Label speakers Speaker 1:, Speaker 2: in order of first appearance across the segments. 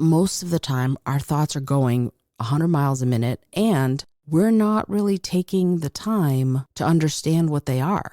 Speaker 1: Most of the time, our thoughts are going 100 miles a minute, and we're not really taking the time to understand what they are.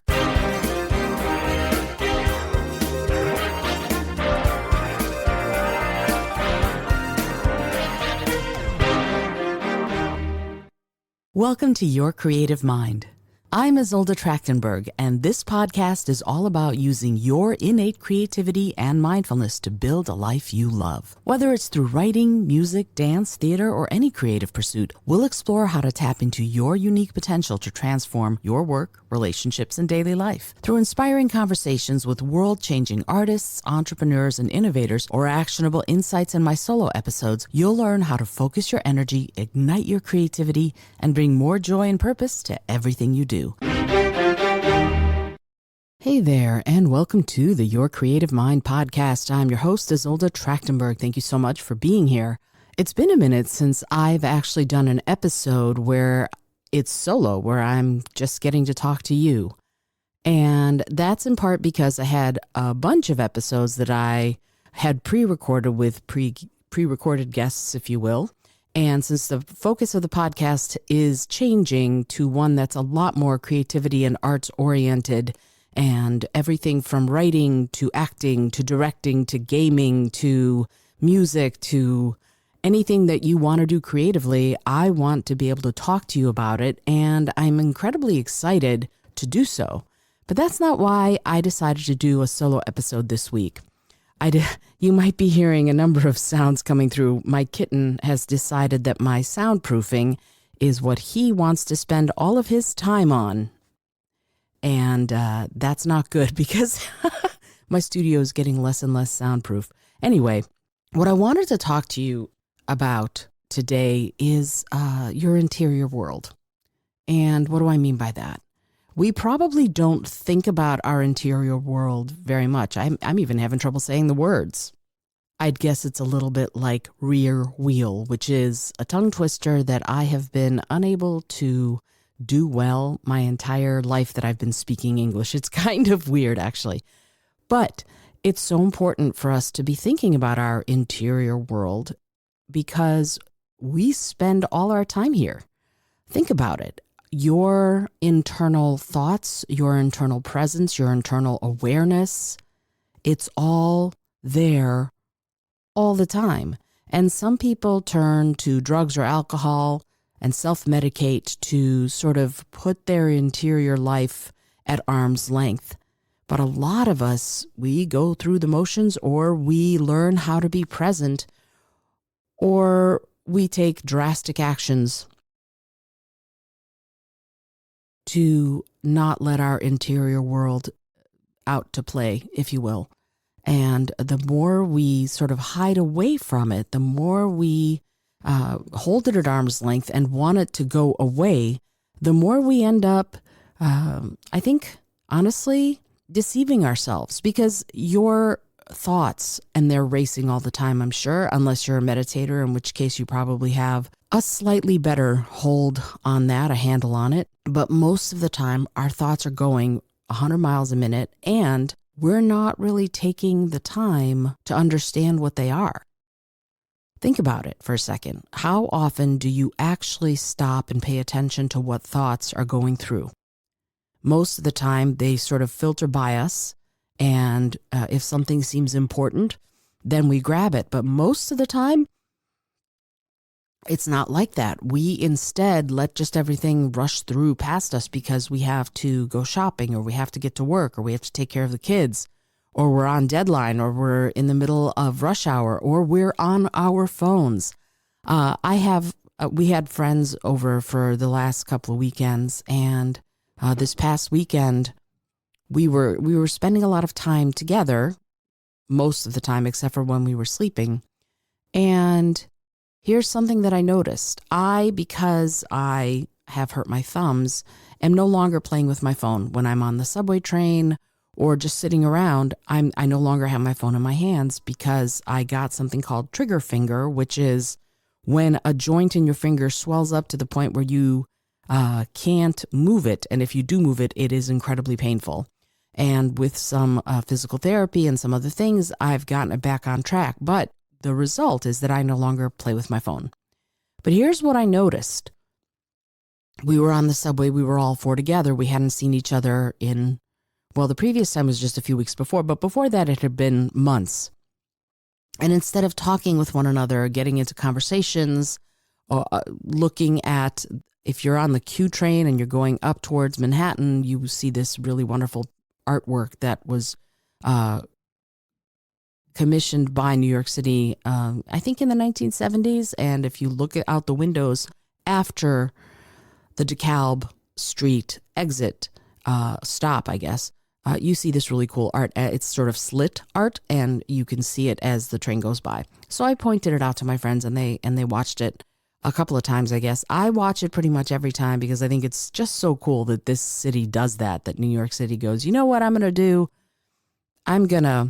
Speaker 1: Welcome to Your Creative Mind. I'm Izolda Trakhtenberg, and this podcast is all about using your innate creativity and mindfulness to build a life you love. Whether it's through writing, music, dance, theater, or any creative pursuit, we'll explore how to tap into your unique potential to transform your work, relationships, and daily life. Through inspiring conversations with world-changing artists, entrepreneurs, and innovators, or actionable insights in my solo episodes, you'll learn how to focus your energy, ignite your creativity, and bring more joy and purpose to everything you do. Hey there, and welcome to the Your Creative Mind podcast. I'm your host, Izolda Trakhtenberg. Thank you so much for being here. It's been a minute since I've actually done an episode where it's solo, where I'm just getting to talk to you. And that's in part because I had a bunch of episodes that I had pre-recorded with pre-recorded guests, if you will. And since the focus of the podcast is changing to one that's a lot more creativity and arts oriented, and everything from writing to acting to directing to gaming to music to anything that you want to do creatively, I want to be able to talk to you about it, and I'm incredibly excited to do so. But that's not why I decided to do a solo episode this week. You might be hearing a number of sounds coming through. My kitten has decided that my soundproofing is what he wants to spend all of his time on. And that's not good because my studio is getting less and less soundproof. Anyway, what I wanted to talk to you about today is your interior world. And what do I mean by that? We probably don't think about our interior world very much. I'm even having trouble saying the words. I'd guess it's a little bit like rear wheel, which is a tongue twister that I have been unable to do well my entire life that I've been speaking English. It's kind of weird, actually. But it's so important for us to be thinking about our interior world because we spend all our time here. Think about it. Your internal thoughts, your internal presence, your internal awareness, it's all there all the time. And some people turn to drugs or alcohol and self-medicate to sort of put their interior life at arm's length. But a lot of us, we go through the motions, or we learn how to be present, or we take drastic actions to not let our interior world out to play, if you will. And the more we sort of hide away from it, the more we hold it at arm's length and want it to go away, the more we end up, I think, honestly, deceiving ourselves, because your thoughts, and they're racing all the time, I'm sure, unless you're a meditator, in which case you probably have a slightly better hold on that, a handle on it. But most of the time, our thoughts are going 100 miles a minute, and we're not really taking the time to understand what they are. Think about it for a second. How often do you actually stop and pay attention to what thoughts are going through? Most of the time, they sort of filter by us, and if something seems important, then we grab it. But most of the time, it's not like that. We instead let just everything rush through past us because we have to go shopping, or we have to get to work, or we have to take care of the kids, or we're on deadline, or we're in the middle of rush hour, or we're on our phones. We had friends over for the last couple of weekends, and this past weekend, we were spending a lot of time together, most of the time, except for when we were sleeping. And here's something that I noticed. Because I have hurt my thumbs, am no longer playing with my phone. When I'm on the subway train or just sitting around, I no longer have my phone in my hands because I got something called trigger finger, which is when a joint in your finger swells up to the point where you can't move it. And if you do move it, it is incredibly painful. And with some physical therapy and some other things, I've gotten it back on track. But the result is that I no longer play with my phone. But here's what I noticed. We were on the subway. We were all four together. We hadn't seen each other the previous time was just a few weeks before, but before that it had been months. And instead of talking with one another, getting into conversations, looking at, if you're on the Q train and you're going up towards Manhattan, you see this really wonderful artwork that was commissioned by New York City, I think in the 1970s. And if you look out the windows after the DeKalb Street exit stop, I guess, you see this really cool art. It's sort of slit art, and you can see it as the train goes by. So I pointed it out to my friends, and they watched it a couple of times, I guess. I watch it pretty much every time because I think it's just so cool that this city does that New York City goes, you know what I'm going to do? I'm going to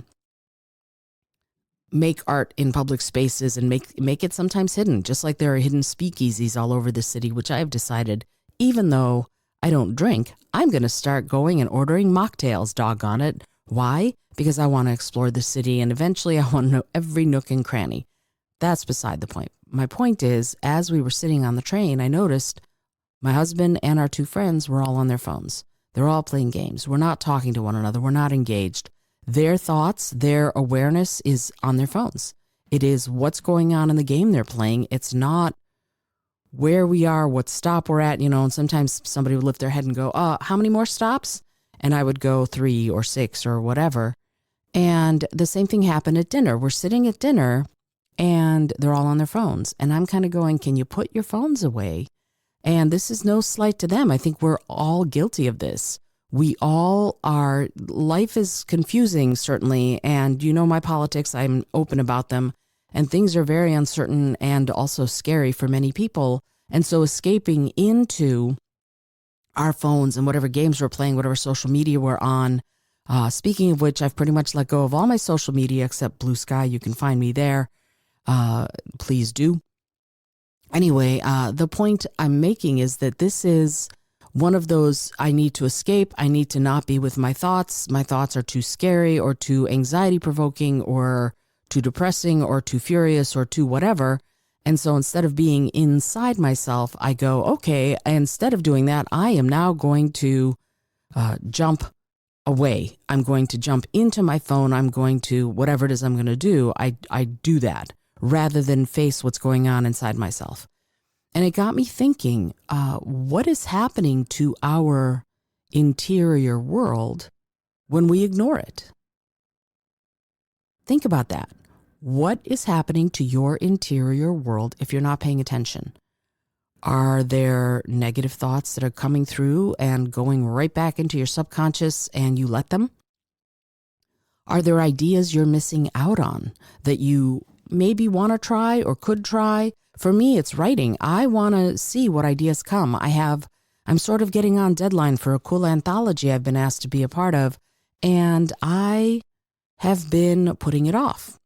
Speaker 1: make art in public spaces and make it sometimes hidden, just like there are hidden speakeasies all over the city, which I have decided, even though I don't drink, I'm going to start going and ordering mocktails, doggone it. Why? Because I want to explore the city, and eventually I want to know every nook and cranny. That's beside the point. My point is, as we were sitting on the train, I noticed my husband and our two friends were all on their phones. They're all playing games. We're not talking to one another. We're not engaged. Their thoughts, their awareness is on their phones. It is what's going on in the game they're playing. It's not where we are, what stop we're at, and sometimes somebody would lift their head and go, how many more stops? And I would go 3 or 6 or whatever. And the same thing happened at dinner. We're sitting at dinner and they're all on their phones. And I'm kind of going, can you put your phones away? And this is no slight to them. I think we're all guilty of this. We all are. Life is confusing, certainly. And my politics, I'm open about them. And things are very uncertain and also scary for many people. And so escaping into our phones and whatever games we're playing, whatever social media we're on. Speaking of which, I've pretty much let go of all my social media except Blue Sky. You can find me there. Please do. Anyway, the point I'm making is that this is one of those, I need to escape. I need to not be with my thoughts. My thoughts are too scary or too anxiety provoking or too depressing or too furious or too whatever. And so instead of being inside myself, I go, okay, instead of doing that, I am now going to jump away. I'm going to jump into my phone. I'm going to, whatever it is I'm going to do, I do that rather than face what's going on inside myself. And it got me thinking, what is happening to our interior world when we ignore it? Think about that. What is happening to your interior world if you're not paying attention? Are there negative thoughts that are coming through and going right back into your subconscious and you let them? Are there ideas you're missing out on that you maybe want to try or could try? For me, it's writing. I want to see what ideas come. I'm sort of getting on deadline for a cool anthology I've been asked to be a part of, and I have been putting it off.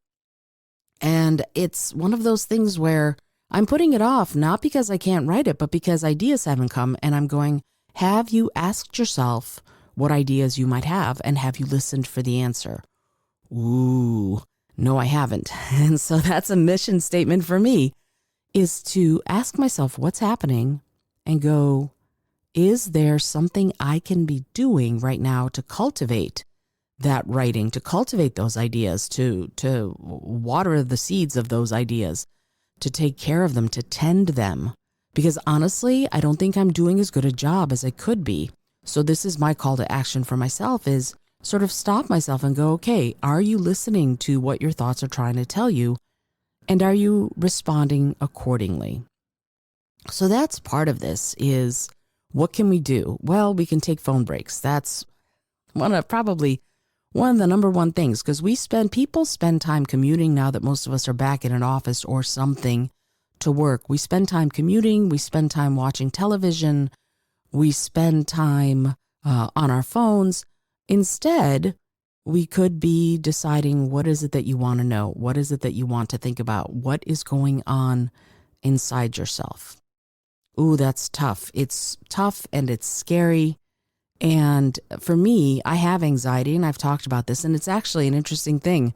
Speaker 1: And it's one of those things where I'm putting it off, not because I can't write it, but because ideas haven't come. And I'm going, have you asked yourself what ideas you might have? And have you listened for the answer? Ooh, no, I haven't. And so that's a mission statement for me, is to ask myself what's happening and go, is there something I can be doing right now to cultivate that writing, to cultivate those ideas, to water the seeds of those ideas, to take care of them, to tend them? Because honestly, I don't think I'm doing as good a job as I could be. So this is my call to action for myself, is sort of stop myself and go, okay, are you listening to what your thoughts are trying to tell you? And are you responding accordingly? So that's part of this, is what can we do? Well, we can take phone breaks. That's probably one of the number one things, because people spend time commuting now that most of us are back in an office or something to work. We spend time commuting. We spend time watching television. We spend time on our phones. Instead, we could be deciding, what is it that you want to know? What is it that you want to think about? What is going on inside yourself? Ooh, that's tough. It's tough and it's scary. And for me, I have anxiety, and I've talked about this, and it's actually an interesting thing.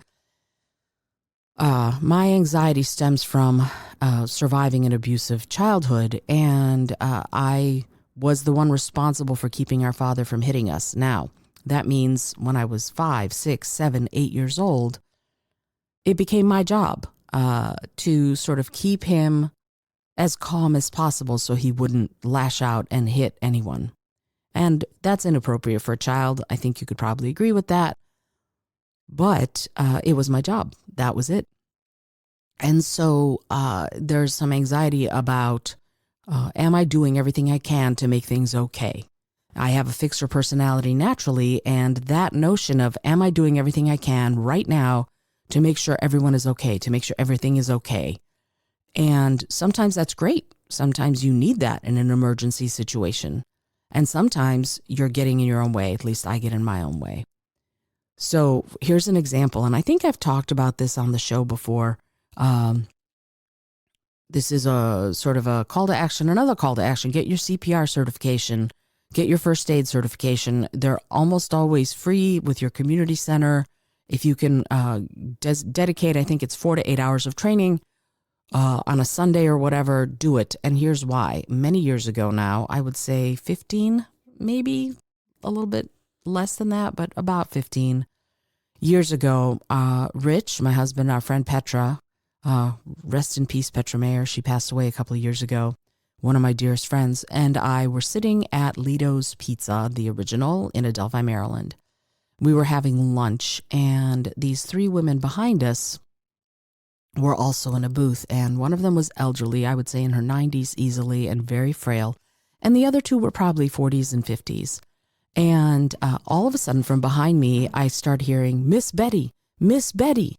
Speaker 1: My anxiety stems from surviving an abusive childhood, and I was the one responsible for keeping our father from hitting us. Now, that means when I was 5, 6, 7, 8 years old, it became my job to sort of keep him as calm as possible so he wouldn't lash out and hit anyone. And that's inappropriate for a child. I think you could probably agree with that. But it was my job. That was it. And so there's some anxiety about, am I doing everything I can to make things okay? I have a fixer personality naturally, and that notion of, am I doing everything I can right now to make sure everyone is okay, to make sure everything is okay? And sometimes that's great. Sometimes you need that in an emergency situation. And sometimes you're getting in your own way. At least I get in my own way. So here's an example, and I think I've talked about this on the show before. This is a sort of a call to action, another call to action. Get your CPR certification, get your first aid certification. They're almost always free with your community center. If you can dedicate, I think it's 4 to 8 hours of training on a Sunday or whatever, do it. And here's why. Many years ago now, I would say 15, maybe a little bit less than that, but about 15 years ago, Rich, my husband, our friend Petra, rest in peace, Petra Mayer. She passed away a couple of years ago. One of my dearest friends and I were sitting at Lito's Pizza, the original, in Adelphi, Maryland. We were having lunch, and these 3 women behind us were also in a booth, and one of them was elderly, I would say in her 90s easily, and very frail, and the other 2 were probably 40s and 50s. And all of a sudden, from behind me, I start hearing, Miss Betty, Miss Betty.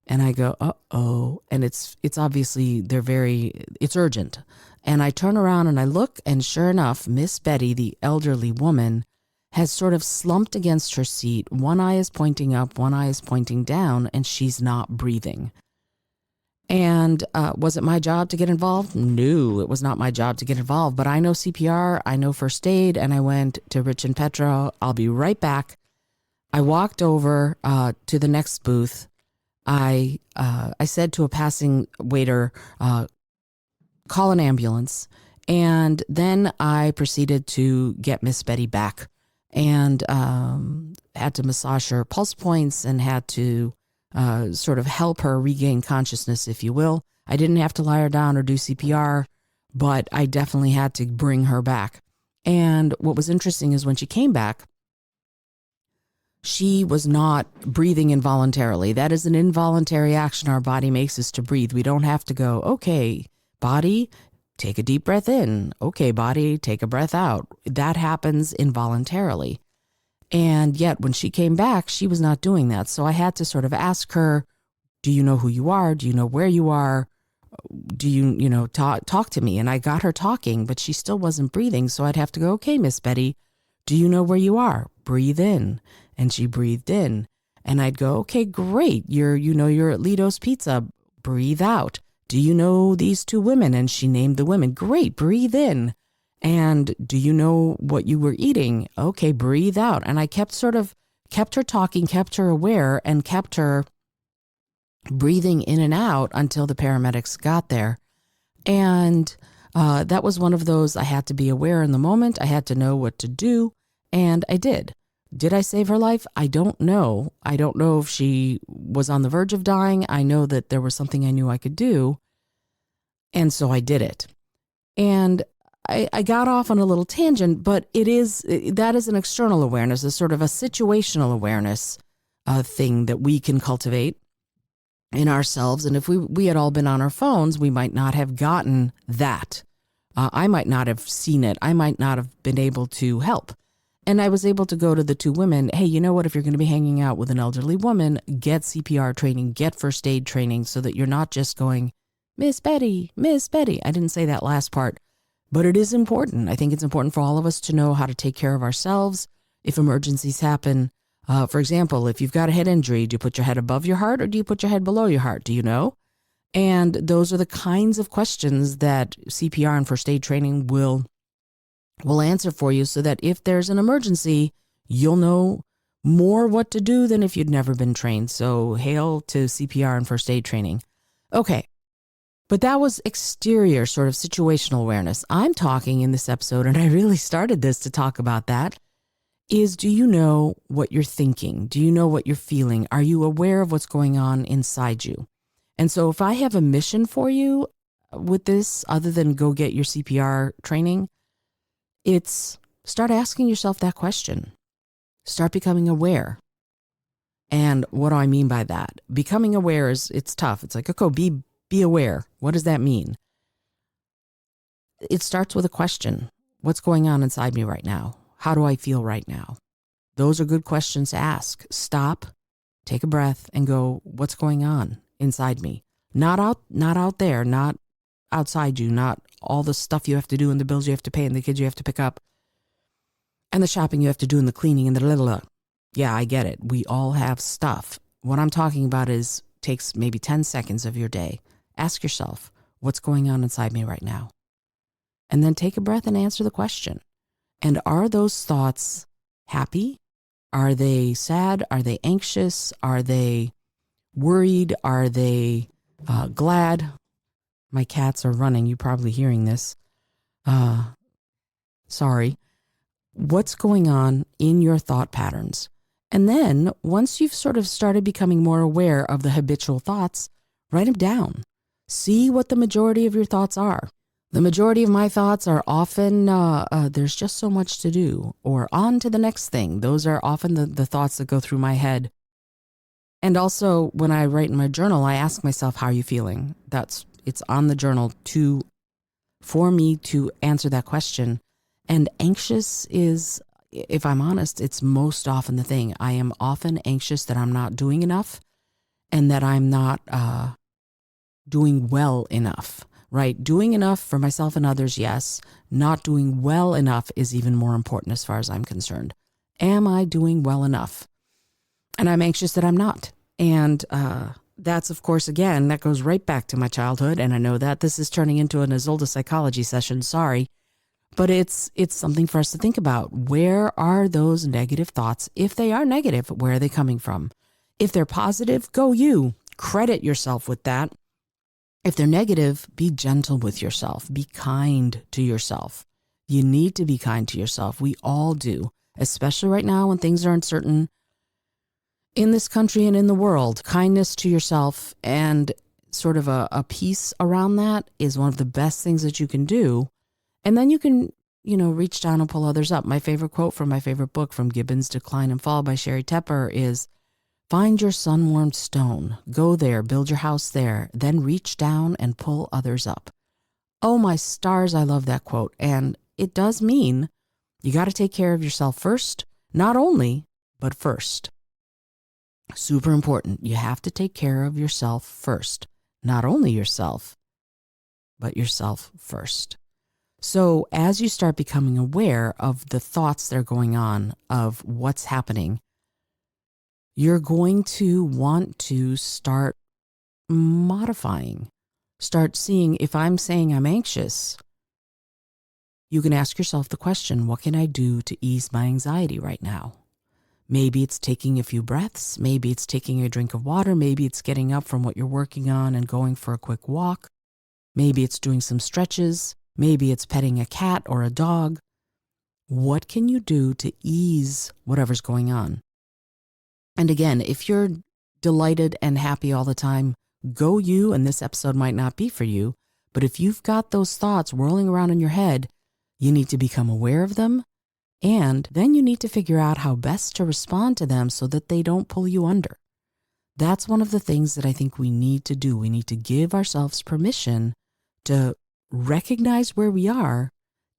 Speaker 1: And I go, uh-oh. And it's obviously, it's urgent. And I turn around and I look, and sure enough, Miss Betty, the elderly woman, has sort of slumped against her seat. One eye is pointing up, one eye is pointing down, and she's not breathing. And was it my job to get involved? No, it was not my job to get involved. But I know CPR, I know first aid, and I went to Rich and Petra. I'll be right back. I walked over to the next booth. I said to a passing waiter, call an ambulance. And then I proceeded to get Miss Betty back and had to massage her pulse points and had to sort of help her regain consciousness, if you will. I didn't have to lie her down or do CPR, but I definitely had to bring her back. And what was interesting is when she came back, she was not breathing involuntarily. That is an involuntary action our body makes, is to breathe. We don't have to go, okay, body, take a deep breath in. Okay, body, take a breath out. That happens involuntarily. And yet when she came back, she was not doing that. So I had to sort of ask her, do you know who you are? Do you know where you are? Do you talk to me? And I got her talking, but she still wasn't breathing. So I'd have to go, okay, Miss Betty, do you know where you are? Breathe in. And she breathed in. And I'd go, okay, great. You're at Lito's Pizza. Breathe out. Do you know these 2 women? And she named the women. Great. Breathe in. And do you know what you were eating? Okay, breathe out. And I kept her talking, kept her aware, and kept her breathing in and out until the paramedics got there. And that was one of those, I had to be aware in the moment. I had to know what to do, and I did. Did I save her life? I don't know. I don't know if she was on the verge of dying. I know that there was something I knew I could do, and so I did it. And I got off on a little tangent, but that is an external awareness, a sort of a situational awareness thing that we can cultivate in ourselves. And if we had all been on our phones, we might not have gotten that. I might not have seen it. I might not have been able to help. And I was able to go to the 2 women, hey, you know what, if you're going to be hanging out with an elderly woman, get CPR training, get first aid training, so that you're not just going, Miss Betty, Miss Betty. I didn't say that last part. But it is important. I think it's important for all of us to know how to take care of ourselves if emergencies happen. For example, if you've got a head injury, do you put your head above your heart or do you put your head below your heart? Do you know? And those are the kinds of questions that CPR and first aid training will answer for you, so that if there's an emergency, you'll know more what to do than if you'd never been trained. So hail to CPR and first aid training. Okay. But that was exterior sort of situational awareness. I'm talking in this episode, and I really started this to talk about that, is do you know what you're thinking? Do you know what you're feeling? Are you aware of what's going on inside you? And so if I have a mission for you with this, other than go get your CPR training, it's start asking yourself that question. Start becoming aware. And what do I mean by that? Becoming aware it's tough. It's like, okay, be aware. What does that mean? It starts with a question. What's going on inside me right now? How do I feel right now? Those are good questions to ask. Stop, take a breath, and go, what's going on inside me? Not out there, not outside you, not all the stuff you have to do and the bills you have to pay and the kids you have to pick up and the shopping you have to do and the cleaning and the little. Yeah, I get it. We all have stuff. What I'm talking about takes maybe 10 seconds of your day. Ask yourself, what's going on inside me right now? And then take a breath and answer the question. And are those thoughts happy? Are they sad? Are they anxious? Are they worried? Are they glad? My cats are running. You're probably hearing this. Sorry. What's going on in your thought patterns? And then once you've sort of started becoming more aware of the habitual thoughts, write them down. See what the majority of your thoughts are. The majority of my thoughts are often, there's just so much to do, or on to the next thing. Those are often the thoughts that go through my head. And also when I write in my journal, I ask myself, how are you feeling? It's on the journal for me to answer that question. And anxious is, if I'm honest, it's most often the thing. I am often anxious that I'm not doing enough and that I'm not doing well enough, right? Doing enough for myself and others, yes. Not doing well enough is even more important as far as I'm concerned. Am I doing well enough? And I'm anxious that I'm not. And that's, of course, again, that goes right back to my childhood. And I know that this is turning into an Izolda psychology session, sorry. But it's something for us to think about. Where are those negative thoughts? If they are negative, where are they coming from? If they're positive, go you. Credit yourself with that. If they're negative, be gentle with yourself. Be kind to yourself. You need to be kind to yourself. We all do, especially right now when things are uncertain in this country and in the world. Kindness to yourself and sort of a peace around that is one of the best things that you can do. And then you can, reach down and pull others up. My favorite quote from my favorite book, From Gibbon's Decline and Fall by Sherry Tepper, is, find your sun-warmed stone, go there, build your house there, then reach down and pull others up. Oh, my stars, I love that quote. And it does mean you got to take care of yourself first, not only, but first. Super important. You have to take care of yourself first, not only yourself, but yourself first. So as you start becoming aware of the thoughts that are going on, of what's happening, you're going to want to start modifying, start seeing, if I'm saying I'm anxious, you can ask yourself the question, what can I do to ease my anxiety right now? Maybe it's taking a few breaths. Maybe it's taking a drink of water. Maybe it's getting up from what you're working on and going for a quick walk. Maybe it's doing some stretches. Maybe it's petting a cat or a dog. What can you do to ease whatever's going on? And again, if you're delighted and happy all the time, go you, and this episode might not be for you. But if you've got those thoughts whirling around in your head, you need to become aware of them. And then you need to figure out how best to respond to them so that they don't pull you under. That's one of the things that I think we need to do. We need to give ourselves permission to recognize where we are,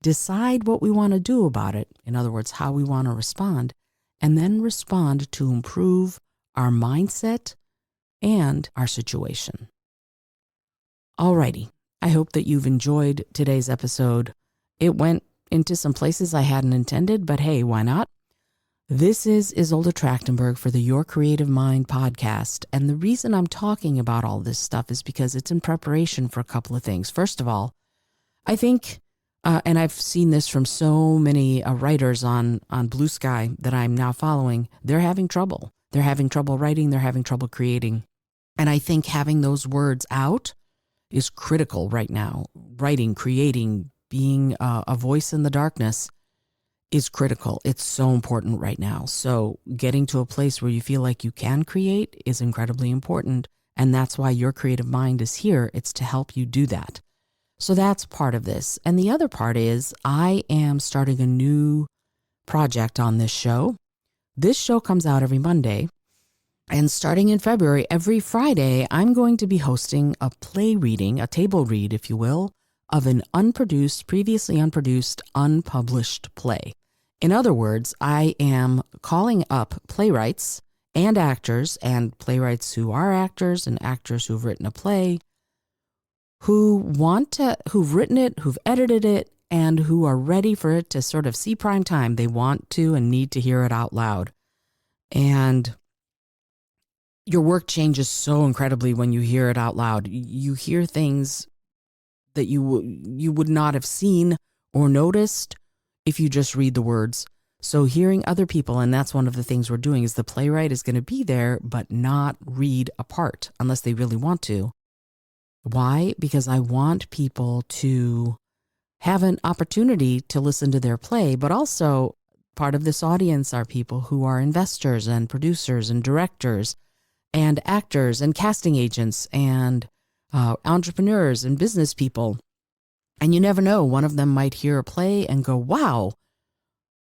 Speaker 1: decide what we want to do about it, in other words, how we want to respond, and then respond to improve our mindset and our situation. Alrighty, I hope that you've enjoyed today's episode. It went into some places I hadn't intended, but hey, why not? This is Izolda Trakhtenberg for the Your Creative Mind podcast. And the reason I'm talking about all this stuff is because it's in preparation for a couple of things. First of all, I think And I've seen this from so many writers on Blue Sky that I'm now following. They're having trouble. They're having trouble writing. They're having trouble creating. And I think having those words out is critical right now. Writing, creating, being a voice in the darkness is critical. It's so important right now. So getting to a place where you feel like you can create is incredibly important. And that's why Your Creative Mind is here. It's to help you do that. So that's part of this. And the other part is I am starting a new project on this show. This show comes out every Monday. And starting in February, every Friday, I'm going to be hosting a play reading, a table read, if you will, of an unproduced, previously unproduced, unpublished play. In other words, I am calling up playwrights and actors, and playwrights who are actors and actors who've written a play, who've written it, who've edited it, and who are ready for it to sort of see prime time. They want to and need to hear it out loud. And your work changes so incredibly when you hear it out loud. You hear things that you would not have seen or noticed if you just read the words. So hearing other people, and that's one of the things we're doing, is the playwright is going to be there, but not read a part unless they really want to. Why? Because I want people to have an opportunity to listen to their play, but also part of this audience are people who are investors and producers and directors and actors and casting agents and entrepreneurs and business people. And you never know, one of them might hear a play and go, wow,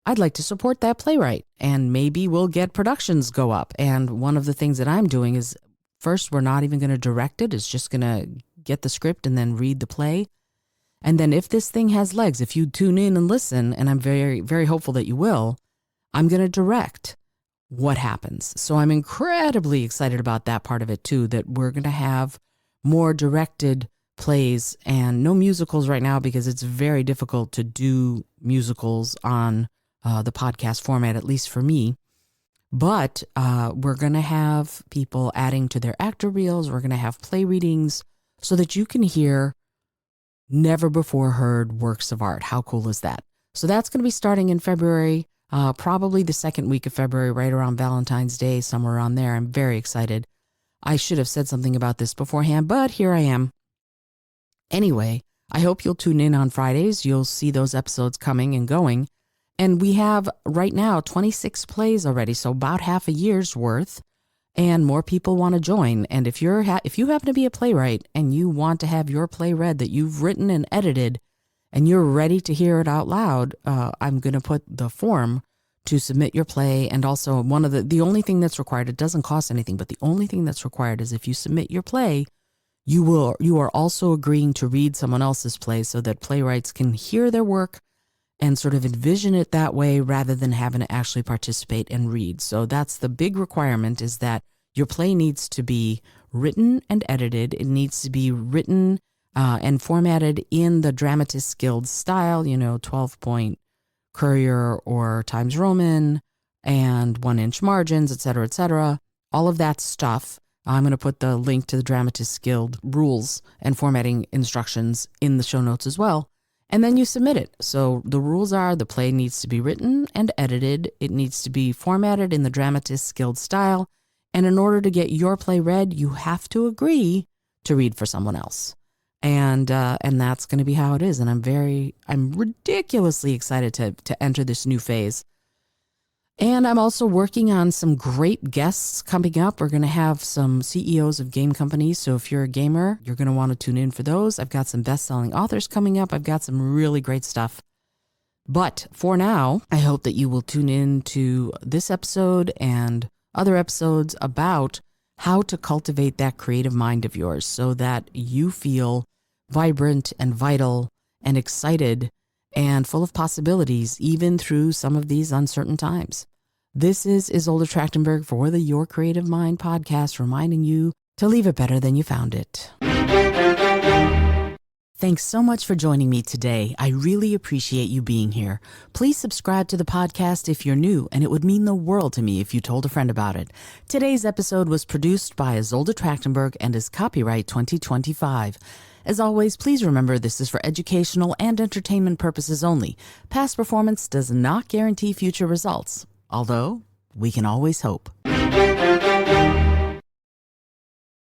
Speaker 1: I'd like to support that playwright. And maybe we'll get productions go up. And one of the things that I'm doing is, first, we're not even going to direct it. It's just going to get the script and then read the play. And then if this thing has legs, if you tune in and listen, and I'm very, very hopeful that you will, I'm going to direct what happens. So I'm incredibly excited about that part of it too, that we're going to have more directed plays and no musicals right now because it's very difficult to do musicals on the podcast format, at least for me. But we're going to have people adding to their actor reels. We're going to have play readings so that you can hear never before heard works of art. How cool is that? So that's going to be starting in February, probably the second week of February, right around Valentine's Day, somewhere around there. I'm very excited. I should have said something about this beforehand, but here I am. Anyway, I hope you'll tune in on Fridays. You'll see those episodes coming and going. And we have right now 26 plays already, so about half a year's worth, and more people want to join. And if you happen to be a playwright and you want to have your play read that you've written and edited and you're ready to hear it out loud, I'm going to put the form to submit your play. And also the only thing that's required, it doesn't cost anything, but the only thing that's required is if you submit your play, you are also agreeing to read someone else's play so that playwrights can hear their work and sort of envision it that way rather than having to actually participate and read. So that's the big requirement, is that your play needs to be written and edited. It needs to be written and formatted in the Dramatists Guild style, 12-point Courier or Times Roman and 1-inch margins, et cetera, all of that stuff. I'm going to put the link to the Dramatists Guild rules and formatting instructions in the show notes as well. And then you submit it. So the rules are the play needs to be written and edited. It needs to be formatted in the Dramatists Guild style. And in order to get your play read, you have to agree to read for someone else. And that's going to be how it is. And I'm ridiculously excited to enter this new phase. And I'm also working on some great guests coming up. We're going to have some CEOs of game companies. So if you're a gamer, you're going to want to tune in for those. I've got some best-selling authors coming up. I've got some really great stuff. But for now, I hope that you will tune in to this episode and other episodes about how to cultivate that creative mind of yours so that you feel vibrant and vital and excited and full of possibilities, even through some of these uncertain times. This is Izolda Trakhtenberg for the Your Creative Mind podcast, reminding you to leave it better than you found it. Thanks so much for joining me today. I really appreciate you being here. Please subscribe to the podcast if you're new, and it would mean the world to me if you told a friend about it. Today's episode was produced by Izolda Trakhtenberg and is copyright 2025. As always, please remember this is for educational and entertainment purposes only. Past performance does not guarantee future results, although we can always hope.